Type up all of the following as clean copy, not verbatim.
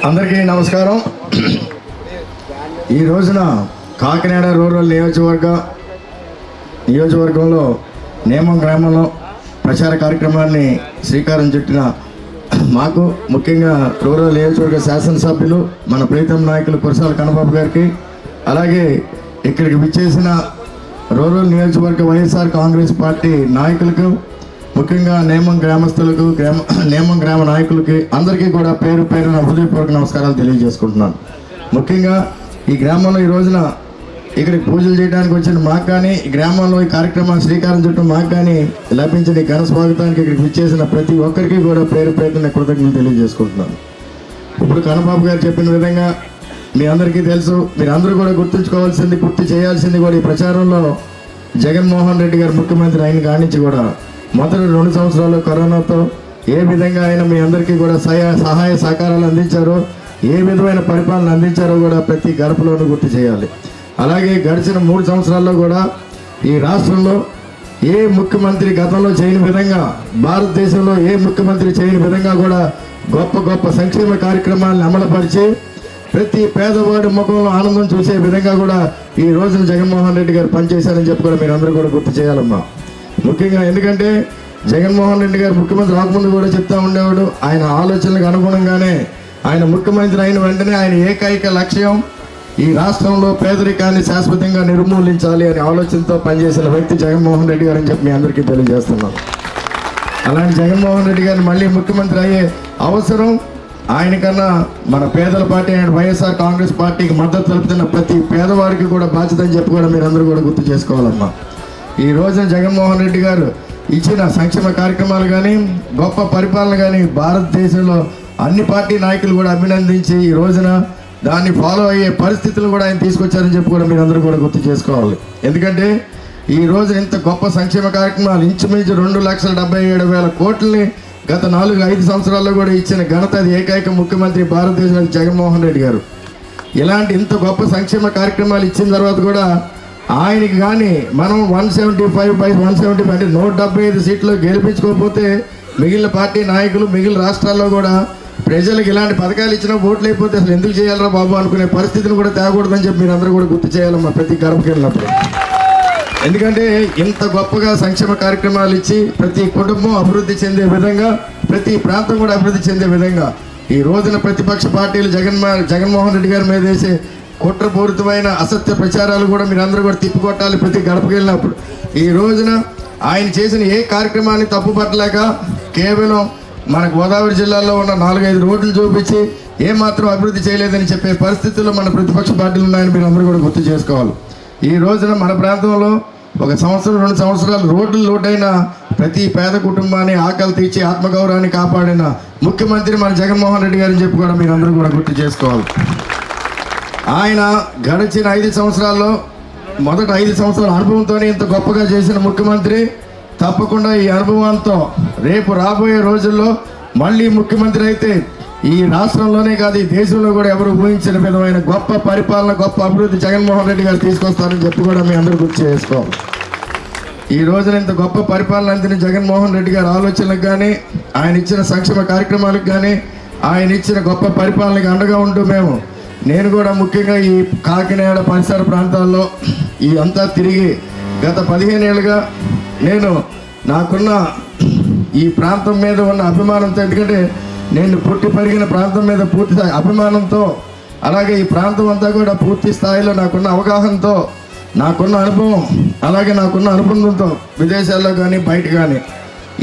అందరికీ నమస్కారం. ఈ రోజున కాకినాడ రూరల్ నియోజకవర్గంలో నేమం గ్రామంలో ప్రచార కార్యక్రమాన్ని శ్రీకారం చుట్టిన మాకు, ముఖ్యంగా రూరల్ నియోజకవర్గ శాసనసభ్యులు మన ప్రీతం నాయకులు కురసాల కన్నబాబు గారికి, అలాగే ఇక్కడికి విచ్చేసిన రూరల్ నియోజకవర్గ వైఎస్ఆర్ కాంగ్రెస్ పార్టీ నాయకులకు, ముఖ్యంగా నేమం గ్రామస్తులకు, నేమం గ్రామ నాయకులకి అందరికీ కూడా పేరు పేరున హృదయపూర్వక నమస్కారాలు తెలియజేసుకుంటున్నాను. ముఖ్యంగా ఈ గ్రామంలో ఈ రోజున ఇక్కడికి పూజలు చేయడానికి వచ్చిన మాకు కానీ, ఈ గ్రామంలో ఈ కార్యక్రమాన్ని శ్రీకారం చుట్టూ మాకు కానీ లభించిన ఘన స్వాగతానికి ఇక్కడికి విచ్చేసిన ప్రతి ఒక్కరికి కూడా పేరు పేరున కృతజ్ఞతలు తెలియజేసుకుంటున్నాను. ఇప్పుడు కన్నబాబు గారు చెప్పిన విధంగా మీ అందరికీ తెలుసు, మీరు అందరూ కూడా గుర్తు చేయాల్సింది కూడా ఈ ప్రచారంలో జగన్మోహన్ రెడ్డి గారు ముఖ్యమంత్రి అయిన కానించి కూడా మొదటి 2 సంవత్సరాలు కరోనాతో ఏ విధంగా ఆయన మీ అందరికీ కూడా సహాయ సహకారాలు అందించారో, ఏ విధమైన పరిపాలన అందించారో కూడా ప్రతి గడపలోనూ గుర్తు చేయాలి. అలాగే గడిచిన 3 సంవత్సరాల్లో కూడా ఈ రాష్ట్రంలో ఏ ముఖ్యమంత్రి గతంలో చేయని విధంగా, భారతదేశంలో ఏ ముఖ్యమంత్రి చేయని విధంగా కూడా గొప్ప గొప్ప సంక్షేమ కార్యక్రమాలను అమలుపరిచి ప్రతి పేదవాడి ముఖంలో ఆనందం చూసే విధంగా కూడా ఈ రోజున జగన్మోహన్ రెడ్డి గారు పనిచేశారని చెప్పి కూడా మీరు అందరూ కూడా గుర్తు చేయాలమ్మా. ముఖ్యంగా ఎందుకంటే జగన్మోహన్ రెడ్డి గారు ముఖ్యమంత్రి రాకముందు కూడా చెప్తా ఉండేవాడు, ఆయన ఆలోచనలకు అనుగుణంగానే ఆయన ముఖ్యమంత్రి అయిన వెంటనే ఆయన ఏకైక లక్ష్యం ఈ రాష్ట్రంలో పేదరికాన్ని శాశ్వతంగా నిర్మూలించాలి అనే ఆలోచనతో పనిచేసిన వ్యక్తి జగన్మోహన్ రెడ్డి గారు అని చెప్పి మీ అందరికీ తెలియజేస్తున్నాం. అలాంటి జగన్మోహన్ రెడ్డి గారిని మళ్ళీ ముఖ్యమంత్రి అయ్యే అవసరం ఆయన కన్నా మన పేదల పార్టీ అయిన వైఎస్ఆర్ కాంగ్రెస్ పార్టీకి మద్దతు తెలుపుతున్న ప్రతి పేదవాడికి కూడా బాధ్యత అని చెప్పి కూడా మీరు అందరూ కూడా గుర్తు చేసుకోవాలమ్మా. ఈ రోజున జగన్మోహన్ రెడ్డి గారు ఇచ్చిన సంక్షేమ కార్యక్రమాలు కానీ, గొప్ప పరిపాలన కానీ భారతదేశంలో అన్ని పార్టీ నాయకులు కూడా అభినందించి ఈ రోజున దాన్ని ఫాలో అయ్యే పరిస్థితులు కూడా ఆయన తీసుకొచ్చారని చెప్పి కూడా మీరు అందరూ కూడా గుర్తు చేసుకోవాలి. ఎందుకంటే ఈ రోజు ఇంత గొప్ప సంక్షేమ కార్యక్రమాలు ఇంచుమించు 2,77,000 కోట్లని గత 4-5 సంవత్సరాల్లో కూడా ఇచ్చిన ఘనత అది ఏకైక ముఖ్యమంత్రి భారతదేశానికి జగన్మోహన్ రెడ్డి గారు. ఇలాంటి ఇంత గొప్ప సంక్షేమ కార్యక్రమాలు ఇచ్చిన తర్వాత కూడా ఆయనకి కానీ మనం 175/175 అంటే 175 సీట్లు గెలిపించుకోకపోతే మిగిలిన పార్టీ నాయకులు మిగిలిన రాష్ట్రాల్లో కూడా ప్రజలకు ఇలాంటి పథకాలు ఇచ్చినా ఓట్లు అయిపోతే అసలు ఎందుకు చేయాలరా బాబు అనుకునే పరిస్థితిని కూడా తేకూడదని చెప్పి మీరు అందరూ కూడా గుర్తు చేయాలమ్మా ప్రతి గడపకి వెళ్ళినప్పుడు. ఎందుకంటే ఇంత గొప్పగా సంక్షేమ కార్యక్రమాలు ఇచ్చి ప్రతి కుటుంబం అభివృద్ధి చెందే విధంగా, ప్రతి ప్రాంతం కూడా అభివృద్ధి చెందే విధంగా ఈ రోజున ప్రతిపక్ష పార్టీలు జగన్మోహన్ రెడ్డి గారి మీద వేసే కుట్రపూరితమైన అసత్య ప్రచారాలు కూడా మీరు అందరూ కూడా తిప్పికొట్టాలి ప్రతి గడపకి వెళ్ళినప్పుడు. ఈ రోజున ఆయన చేసిన ఏ కార్యక్రమాన్ని తప్పుపట్టలేక కేవలం మన గోదావరి జిల్లాలో ఉన్న 4-5 రోడ్లు చూపించి ఏమాత్రం అభివృద్ధి చేయలేదని చెప్పే పరిస్థితుల్లో మన ప్రతిపక్ష పార్టీలు ఉన్నాయని మీరు అందరూ కూడా గుర్తు చేసుకోవాలి. ఈ రోజున మన ప్రాంతంలో 1 సంవత్సరం 2 సంవత్సరాలు రోడ్లు లోటైన ప్రతి పేద కుటుంబాన్ని ఆకలి తీర్చి ఆత్మగౌరవాన్ని కాపాడిన ముఖ్యమంత్రి మన జగన్మోహన్ రెడ్డి గారిని చెప్పి కూడా మీరు అందరూ కూడా గుర్తు చేసుకోవాలి. ఆయన గడిచిన 5 సంవత్సరాల్లో మొదటి 5 సంవత్సరాల అనుభవంతోనే ఇంత గొప్పగా చేసిన ముఖ్యమంత్రి తప్పకుండా ఈ అనుభవంతో రేపు రాబోయే రోజుల్లో మళ్ళీ ముఖ్యమంత్రి అయితే ఈ రాష్ట్రంలోనే కాదు ఈ దేశంలో కూడా ఎవరు ఊహించిన విధమైన గొప్ప పరిపాలన, గొప్ప అభివృద్ధి జగన్మోహన్ రెడ్డి గారు తీసుకొస్తారని చెప్పి కూడా మీ అందరూ గుర్తు చేసుకోవాలి. ఈ రోజున ఇంత గొప్ప పరిపాలన అందిన జగన్మోహన్ రెడ్డి గారి ఆలోచనలకు కానీ, ఆయన ఇచ్చిన సంక్షేమ కార్యక్రమాలకు కానీ, ఆయన ఇచ్చిన గొప్ప పరిపాలనకి అండగా ఉంటూ నేను కూడా ముఖ్యంగా ఈ కాకినాడ పరిసర ప్రాంతాల్లో ఈ అంతా తిరిగి గత 15 ఏళ్ళుగా నేను నాకున్న ఈ ప్రాంతం మీద ఉన్న అభిమానంతో, ఎందుకంటే నేను పుట్టి పెరిగిన ప్రాంతం మీద పూర్తి అభిమానంతో, అలాగే ఈ ప్రాంతం అంతా కూడా పూర్తి స్థాయిలో నాకున్న అవగాహనతో, నాకున్న అనుభవం, అలాగే నాకున్న అనుబంధంతో విదేశాల్లో కానీ బయట కానీ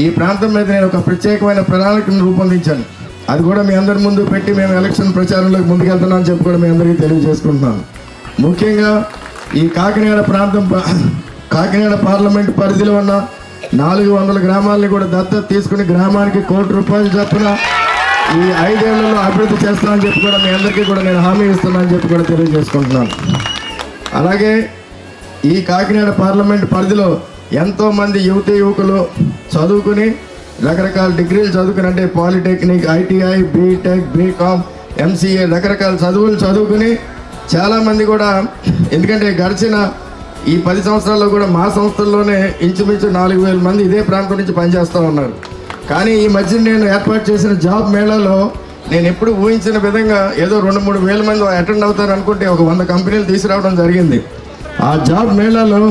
ఈ ప్రాంతం మీద నేను ఒక ప్రత్యేకమైన ప్రణాళికను రూపొందించాను. అది కూడా మీ అందరి ముందు పెట్టి మేము ఎలక్షన్ ప్రచారంలోకి ముందుకెళ్తున్నాం అని చెప్పి కూడా మీ అందరికీ తెలియజేసుకుంటున్నాను. ముఖ్యంగా ఈ కాకినాడ పార్లమెంట్ పరిధిలో ఉన్న 400 గ్రామాలని కూడా దత్తత తీసుకుని గ్రామానికి ₹1,00,00,000 చొప్పున ఈ 5 ఏళ్లలో అభివృద్ధి చేస్తానని చెప్పి కూడా మీ అందరికీ కూడా నేను హామీ ఇస్తున్నానని చెప్పి కూడా తెలియజేసుకుంటున్నాను. అలాగే ఈ కాకినాడ పార్లమెంట్ పరిధిలో ఎంతోమంది యువకులు చదువుకుని రకరకాల డిగ్రీలు చదువుకుని, అంటే polytechnic, ITI, BTech, BCom, MCA రకరకాల చదువులు చదువుకుని చాలామంది కూడా, ఎందుకంటే గడిచిన ఈ 10 సంవత్సరాల్లో కూడా మా సంస్థల్లోనే ఇంచుమించు 4,000 మంది ఇదే ప్రాంతం నుంచి పనిచేస్తూ ఉన్నారు. కానీ ఈ మధ్య నేను ఏర్పాటు చేసిన జాబ్ మేళాలో నేను ఎప్పుడు ఊహించిన విధంగా ఏదో 2-3 వేల మంది అటెండ్ అవుతారు అనుకుంటే ఒక 100 కంపెనీలు తీసుకురావడం జరిగింది. ఆ జాబ్ మేళాలో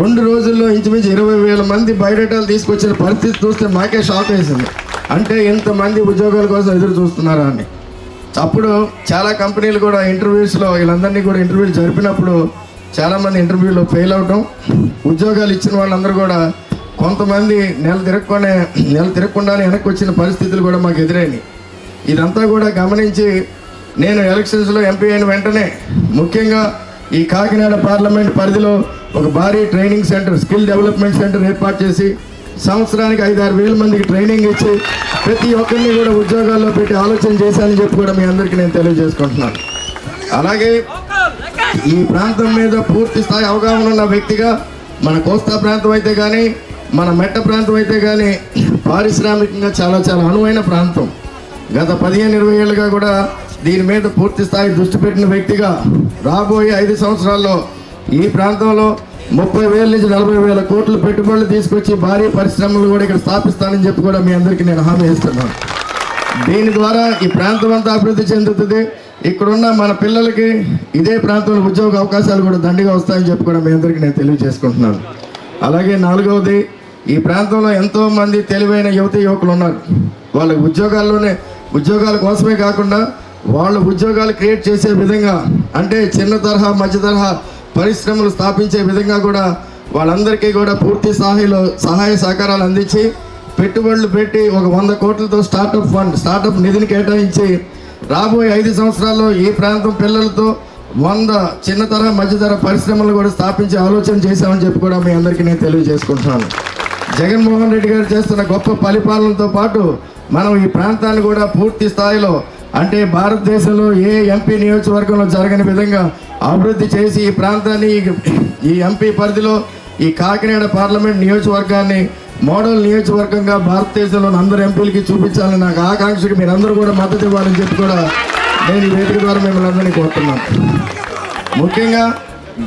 2 రోజుల్లో ఇంచుమించు 20,000 మంది బయోడేటాలు తీసుకొచ్చిన పరిస్థితి చూస్తే మాకే షాక్ వేసింది. అంటే ఎంతమంది ఉద్యోగాల కోసం ఎదురు చూస్తున్నారా అని. అప్పుడు చాలా కంపెనీలు కూడా ఇంటర్వ్యూస్లో వీళ్ళందరినీ కూడా ఇంటర్వ్యూలు జరిపినప్పుడు చాలామంది ఇంటర్వ్యూలో ఫెయిల్ అవటం, ఉద్యోగాలు ఇచ్చిన వాళ్ళందరూ కూడా కొంతమంది నెల తిరగకుండానే వెనక్కి వచ్చిన పరిస్థితులు కూడా మాకు ఎదురైనాయి. ఇదంతా కూడా గమనించి నేను ఎలక్షన్స్లో ఎంపీ అయిన వెంటనే ముఖ్యంగా ఈ కాకినాడ పార్లమెంట్ పరిధిలో ఒక భారీ training centre, skill development centre ఏర్పాటు చేసి సంవత్సరానికి 5-6 వేల మందికి ట్రైనింగ్ ఇచ్చి ప్రతి ఒక్కరిని కూడా ఉద్యోగాల్లో పెట్టి ఆలోచన చేశానని చెప్పి కూడా మీ అందరికీ నేను తెలియజేసుకుంటున్నాను. అలాగే ఈ ప్రాంతం మీద పూర్తి స్థాయి అవగాహన ఉన్న వ్యక్తిగా మన కోస్తా ప్రాంతం అయితే కానీ మన మెట్ట ప్రాంతం అయితే కానీ పారిశ్రామికంగా చాలా చాలా అనువైన ప్రాంతం. గత 15-20 ఏళ్ళుగా కూడా దీని మీద పూర్తి స్థాయి దృష్టి పెట్టిన వ్యక్తిగా రాబోయే 5 సంవత్సరాల్లో ఈ ప్రాంతంలో 30,000 నుంచి 40,000 కోట్ల పెట్టుబడులు తీసుకొచ్చి భారీ పరిశ్రమలు కూడా ఇక్కడ స్థాపిస్తానని చెప్పి కూడా మీ అందరికీ నేను హామీ ఇస్తున్నాను. దీని ద్వారా ఈ ప్రాంతం అంతా అభివృద్ధి చెందుతుంది. ఇక్కడున్న మన పిల్లలకి ఇదే ప్రాంతంలో ఉద్యోగ అవకాశాలు కూడా దండిగా వస్తాయని చెప్పి కూడా మీ అందరికీ నేను తెలియజేసుకుంటున్నాను. అలాగే 4వది, ఈ ప్రాంతంలో ఎంతోమంది తెలివైన యువకులు ఉన్నారు. వాళ్ళ ఉద్యోగాల కోసమే కాకుండా వాళ్ళు ఉద్యోగాలు క్రియేట్ చేసే విధంగా, అంటే చిన్న తరహా మధ్య తరహా పరిశ్రమలు స్థాపించే విధంగా కూడా వాళ్ళందరికీ కూడా పూర్తి స్థాయిలో సహాయ సహకారాలు అందించి పెట్టుబడులు పెట్టి ఒక 100 కోట్లతో స్టార్టప్ నిధిని కేటాయించి రాబోయే 5 సంవత్సరాల్లో ఈ ప్రాంతం పిల్లలతో 100 చిన్న తరహా మధ్య తరహా పరిశ్రమలు కూడా స్థాపించే ఆలోచన చేశామని చెప్పి కూడా మీ అందరికీ నేను తెలియజేసుకుంటున్నాను. జగన్మోహన్ రెడ్డి గారు చేస్తున్న గొప్ప పరిపాలనతో పాటు మనం ఈ ప్రాంతాన్ని కూడా పూర్తి స్థాయిలో, అంటే భారతదేశంలో ఏ ఎంపీ నియోజకవర్గంలో జరగని విధంగా అభివృద్ధి చేసి ఈ ప్రాంతాన్ని, ఈ ఎంపీ పరిధిలో ఈ కాకినాడ పార్లమెంట్ నియోజకవర్గాన్ని మోడల్ నియోజకవర్గంగా భారతదేశంలోని అందరు ఎంపీలకి చూపించాలని నాకు ఆకాంక్షకి మీరందరూ కూడా మద్దతు ఇవ్వాలని చెప్పి కూడా నేను ఈ వేదిక ద్వారా మిమ్మల్ని అందరినీ కోరుతున్నాను. ముఖ్యంగా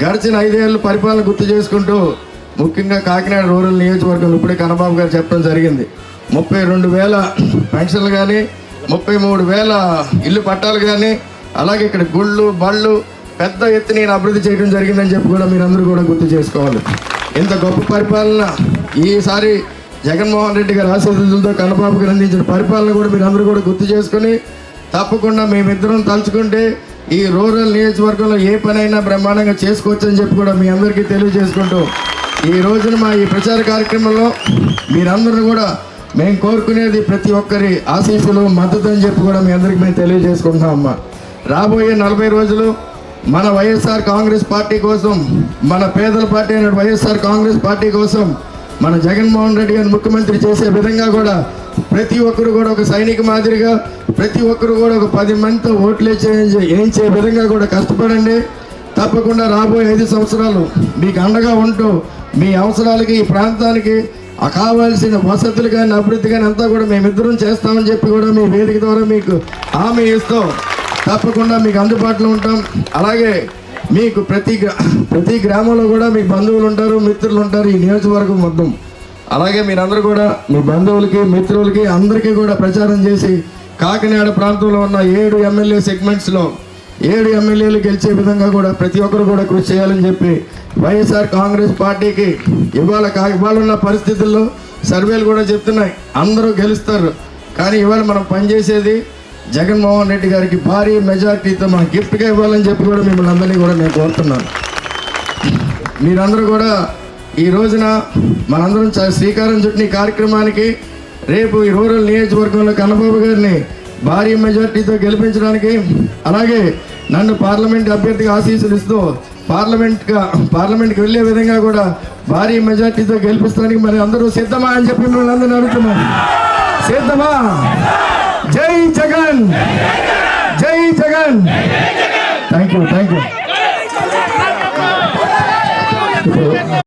గడిచిన 5 ఏళ్ళు పరిపాలన గుర్తు చేసుకుంటూ ముఖ్యంగా కాకినాడ రూరల్ నియోజకవర్గంలో ఇప్పుడే కన్నబాబు గారు చెప్పడం జరిగింది. 32,000 పెన్షన్లు కానీ 33,000 ఇల్లు పట్టాలు కానీ, అలాగే ఇక్కడ గుళ్ళు బళ్ళు పెద్ద ఎత్తున నేను అభివృద్ధి చేయడం జరిగిందని చెప్పి కూడా మీరందరూ కూడా గుర్తు చేసుకోవాలి. ఇంత గొప్ప పరిపాలన ఈసారి జగన్మోహన్ రెడ్డి గారి ఆశీస్సులతో కన్నబాబు గారు అందించిన పరిపాలన కూడా మీరందరూ కూడా గుర్తు చేసుకొని తప్పకుండా మేమిద్దరం తలుచుకుంటే ఈ రూరల్ నియోజకవర్గంలో ఏ పనైనా బ్రహ్మాండంగా చేసుకోవచ్చని చెప్పి కూడా మీ అందరికీ తెలియజేసుకుంటూ ఈ రోజున మా ఈ ప్రచార కార్యక్రమంలో మీరందరూ కూడా మేము కోరుకునేది ప్రతి ఒక్కరి ఆశీస్సులు మద్దతు అని చెప్పి కూడా మీ అందరికీ మేము తెలియజేసుకుంటున్నాం. అమ్మ, రాబోయే 40 రోజులు మన వైఎస్ఆర్ కాంగ్రెస్ పార్టీ కోసం, మన పేదల పార్టీ అయిన వైఎస్ఆర్ కాంగ్రెస్ పార్టీ కోసం మన జగన్మోహన్ రెడ్డి గారిని ముఖ్యమంత్రి చేసే విధంగా కూడా ప్రతి ఒక్కరు కూడా ఒక సైనిక మాదిరిగా ప్రతి ఒక్కరు కూడా ఒక 10 మందితో ఓట్లు వేయించే విధంగా కూడా కష్టపడండి. తప్పకుండా రాబోయే 5 సంవత్సరాలు మీకు అండగా ఉంటూ మీ అవసరాలకి ఈ ప్రాంతానికి కావాల్సిన వసతులు కానీ అభివృద్ధి కానీ అంతా కూడా మేమిద్దరం చేస్తామని చెప్పి కూడా మీ వేదిక ద్వారా మీకు హామీ ఇస్తూ తప్పకుండా మీకు అందుబాటులో ఉంటాం. అలాగే మీకు ప్రతి గ్రామంలో కూడా మీ బంధువులు ఉంటారు, మిత్రులు ఉంటారు ఈ నియోజకవర్గం మొత్తం. అలాగే మీరందరూ కూడా మీ బంధువులకి మిత్రులకి అందరికీ కూడా ప్రచారం చేసి కాకినాడ ప్రాంతంలో ఉన్న 7 ఎమ్మెల్యే సెగ్మెంట్స్లో 7 ఎమ్మెల్యేలు గెలిచే విధంగా కూడా ప్రతి ఒక్కరు కూడా కృషి చేయాలని చెప్పి వైఎస్ఆర్ కాంగ్రెస్ పార్టీకి ఇవాళ ఉన్న పరిస్థితుల్లో సర్వేలు కూడా చెప్తున్నాయి అందరూ గెలుస్తారు. కానీ ఇవాళ మనం పనిచేసేది జగన్మోహన్ రెడ్డి గారికి భారీ మెజార్టీతో మనం గిఫ్ట్గా ఇవ్వాలని చెప్పి కూడా మిమ్మల్ని అందరినీ కూడా నేను కోరుతున్నాను. మీరందరూ కూడా ఈ రోజున మనందరం శ్రీకారం చుట్టిన ఈ కార్యక్రమానికి రేపు ఈ రూరల్ నియోజకవర్గంలో కన్నబాబు గారిని భారీ మెజార్టీతో గెలిపించడానికి, అలాగే నన్ను పార్లమెంట్ అభ్యర్థిగా ఆశీస్సులు ఇస్తూ పార్లమెంట్కి వెళ్ళే విధంగా కూడా భారీ మెజార్టీతో గెలిపిస్తానికి మరి అందరూ సిద్ధమా అని చెప్పి మిమ్మల్ని అందరినీ అడుగుతున్నాను. సిద్ధమా? జై జగన్, జై జగన్. Thank you.